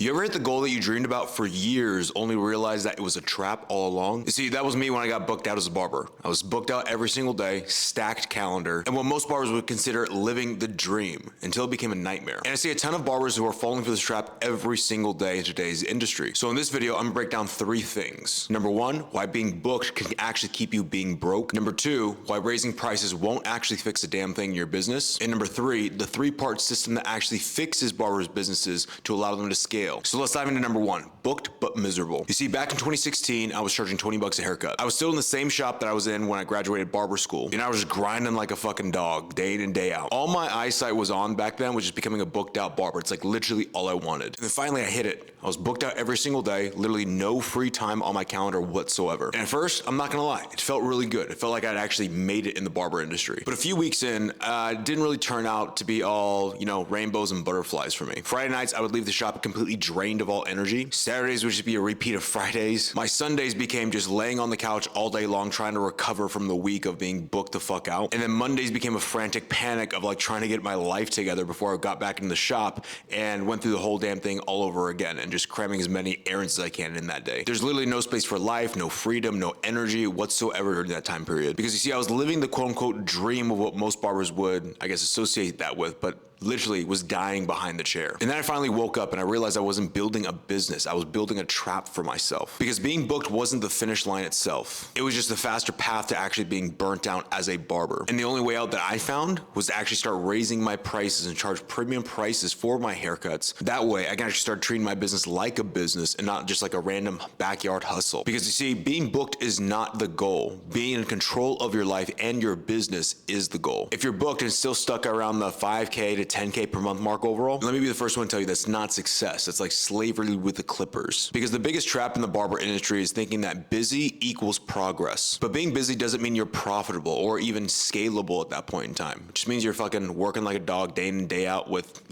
You ever hit the goal that you dreamed about for years, only realize that it was a trap all along? You see, that was me when I got booked out as a barber. I was booked out every single day, stacked calendar, and what most barbers would consider living the dream until it became a nightmare. And I see a ton of barbers who are falling for this trap every single day in today's industry. So in this video, I'm gonna break down 3 things. Number 1, why being booked can actually keep you being broke. Number 2, why raising prices won't actually fix a damn thing in your business. And number 3, the 3-part system that actually fixes barbers' businesses to allow them to scale. So let's dive into number 1, booked but miserable. You see, back in 2016, I was charging 20 bucks a haircut. I was still in the same shop that I was in when I graduated barber school. And I was just grinding like a fucking dog, day in and day out. All my eyesight was on back then was just becoming a booked out barber. It's like literally all I wanted. And then finally I hit it. I was booked out every single day, literally no free time on my calendar whatsoever. And at first, I'm not gonna lie, it felt really good. It felt like I'd actually made it in the barber industry. But a few weeks in, it didn't really turn out to be all, rainbows and butterflies for me. Friday nights, I would leave the shop completely drained of all energy. Saturdays would just be a repeat of Fridays. My Sundays became just laying on the couch all day long trying to recover from the week of being booked the fuck out. And then Mondays became a frantic panic of like trying to get my life together before I got back into the shop and went through the whole damn thing all over again and just cramming as many errands as I can in that day. There's literally no space for life, no freedom, no energy whatsoever during that time period. Because you see, I was living the quote unquote dream of what most barbers would, I guess, associate that with, but literally was dying behind the chair. And then I finally woke up and I realized I wasn't building a business. I was building a trap for myself. Because being booked wasn't the finish line itself. It was just the faster path to actually being burnt out as a barber. And the only way out that I found was to actually start raising my prices and charge premium prices for my haircuts. That way I can actually start treating my business like a business and not just like a random backyard hustle. Because you see, being booked is not the goal. Being in control of your life and your business is the goal. If you're booked and still stuck around the 5K to 10K per month mark overall, let me be the first one to tell you that's not success. It's like slavery with the clippers. Because the biggest trap in the barber industry is thinking that busy equals progress. But being busy doesn't mean you're profitable or even scalable at that point in time. It just means you're fucking working like a dog day in and day out with,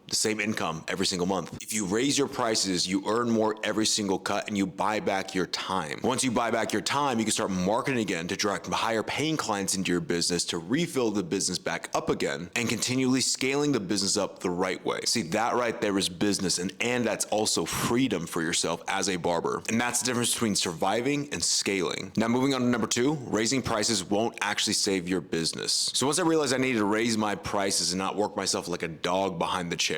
the same income every single month. If you raise your prices, you earn more every single cut and you buy back your time. Once you buy back your time, you can start marketing again to direct higher paying clients into your business to refill the business back up again and continually scaling the business up the right way. See, that right there is business and that's also freedom for yourself as a barber. And that's the difference between surviving and scaling. Now moving on to number 2, raising prices won't actually save your business. So once I realized I needed to raise my prices and not work myself like a dog behind the chair,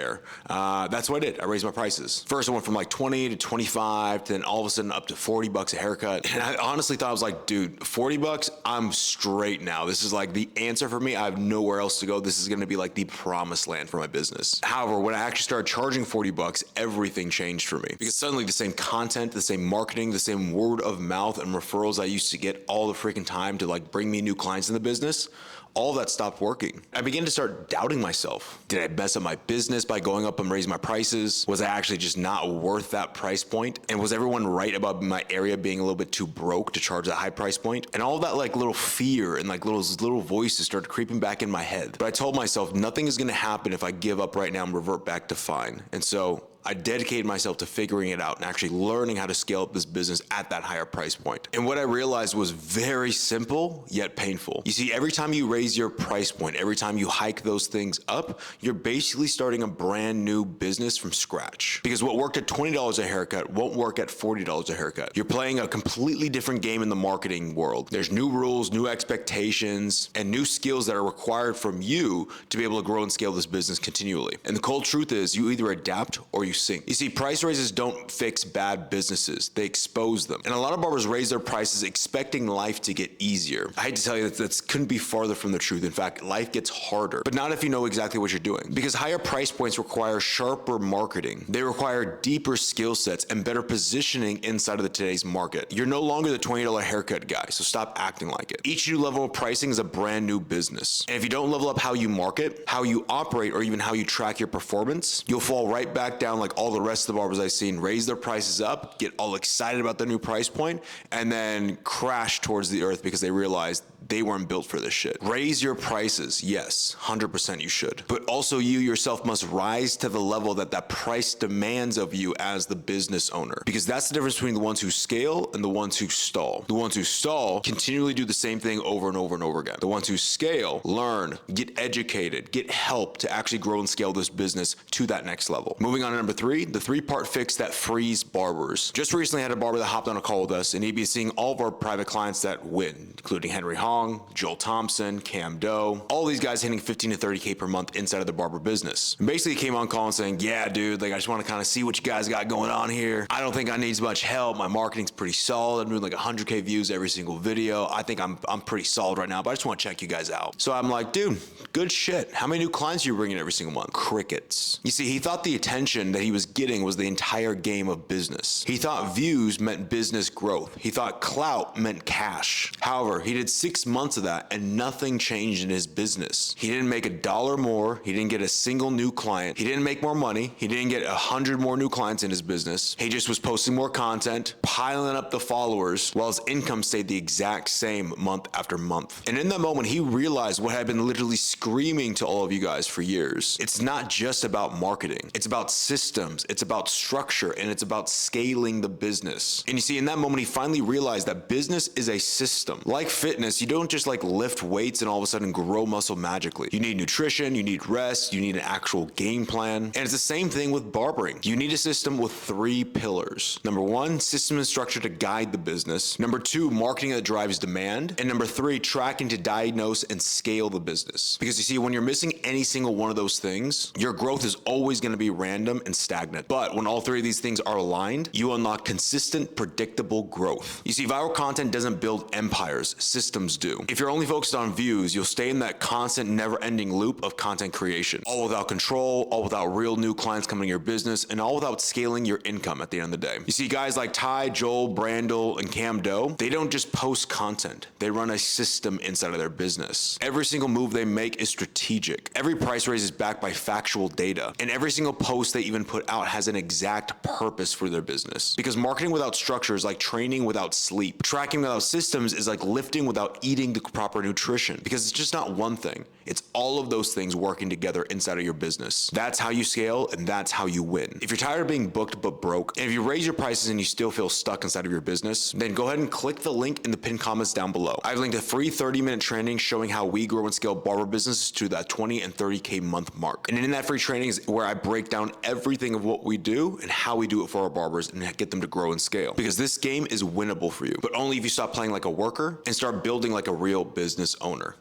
that's what I did. I raised my prices. First I went from like 20 to 25 to then all of a sudden up to 40 bucks a haircut. And I honestly thought, I was like, dude, 40 bucks, I'm straight now. This is like the answer for me. I have nowhere else to go. This is gonna be like the promised land for my business. However, when I actually started charging 40 bucks, everything changed for me. Because suddenly the same content, the same marketing, the same word of mouth and referrals I used to get all the freaking time to like bring me new clients in the business, all that stopped working. I began to start doubting myself. Did I mess up my business by going up and raising my prices? Was I actually just not worth that price point? And was everyone right about my area being a little bit too broke to charge that high price point? And all that like little fear and like little voices started creeping back in my head. But I told myself nothing is gonna happen if I give up right now and revert back to fine. And so I dedicated myself to figuring it out and actually learning how to scale up this business at that higher price point. And what I realized was very simple, yet painful. You see, every time you raise your price point, every time you hike those things up, you're basically starting a brand new business from scratch. Because what worked at $20 a haircut won't work at $40 a haircut. You're playing a completely different game in the marketing world. There's new rules, new expectations, and new skills that are required from you to be able to grow and scale this business continually. And the cold truth is you either adapt or you sink. You see, price raises don't fix bad businesses, they expose them. And a lot of barbers raise their prices expecting life to get easier. I hate to tell you that couldn't be farther from the truth. In fact, life gets harder, but not if you know exactly what you're doing. Because higher price points require sharper marketing. They require deeper skill sets and better positioning inside of today's market. You're no longer the $20 haircut guy, so stop acting like it. Each new level of pricing is a brand new business. And if you don't level up how you market, how you operate, or even how you track your performance, you'll fall right back down like all the rest of the barbers I've seen raise their prices up, get all excited about the new price point, and then crash towards the earth because they realized they weren't built for this shit. Raise your prices, yes, 100% you should. But also you yourself must rise to the level that that price demands of you as the business owner. Because that's the difference between the ones who scale and the ones who stall. The ones who stall continually do the same thing over and over and over again. The ones who scale, learn, get educated, get help to actually grow and scale this business to that next level. Moving on to number 3, the 3-part fix that frees barbers. Just recently had a barber that hopped on a call with us, and he'd be seeing all of our private clients that win, including Henry Hong, Joel Thompson, Cam Doe, all these guys hitting 15 to 30K per month inside of the barber business. And basically he came on call and saying, yeah, dude, like I just want to kind of see what you guys got going on here. I don't think I need much help. My marketing's pretty solid. I'm doing like 100K views every single video. I think I'm pretty solid right now, but I just want to check you guys out. So I'm like, dude, good shit. How many new clients are you bringing every single month? Crickets. You see, he thought the attention that he was getting was the entire game of business. He thought views meant business growth. He thought clout meant cash. However, he did 6 months of that and nothing changed in his business. He didn't make $1 more. He didn't get a single new client. He didn't make more money. He didn't get 100 more new clients in his business. He just was posting more content, piling up the followers, while his income stayed the exact same month after month. And in that moment, he realized what had been literally screaming to all of you guys for years. It's not just about marketing. It's about systems. It's about structure, and it's about scaling the business. And you see, in that moment, he finally realized that business is a system. Like fitness, you don't just like lift weights and all of a sudden grow muscle magically. You need nutrition, you need rest, you need an actual game plan. And it's the same thing with barbering. You need a system with 3 pillars. Number 1, system and structure to guide the business. Number 2, marketing that drives demand. And number 3, tracking to diagnose and scale the business. Because you see, when you're missing any single one of those things, your growth is always going to be random and stagnant. But when all 3 of these things are aligned, you unlock consistent, predictable growth. You see, viral content doesn't build empires, systems do. If you're only focused on views, you'll stay in that constant, never-ending loop of content creation. All without control, all without real new clients coming to your business, and all without scaling your income at the end of the day. You see, guys like Ty, Joel, Brandel, and Cam Doe, they don't just post content. They run a system inside of their business. Every single move they make is strategic. Every price raise is backed by factual data. And every single post they even put out has an exact purpose for their business. Because marketing without structure is like training without sleep. Tracking without systems is like lifting without eating the proper nutrition. Because it's just not one thing. It's all of those things working together inside of your business. That's how you scale, and that's how you win. If you're tired of being booked but broke, and if you raise your prices and you still feel stuck inside of your business, then go ahead and click the link in the pinned comments down below. I've linked a free 30-minute training showing how we grow and scale barber businesses to that 20 and 30K month mark. And in that free training is where I break down everything of what we do and how we do it for our barbers and get them to grow and scale. Because this game is winnable for you, but only if you stop playing like a worker and start building like a real business owner.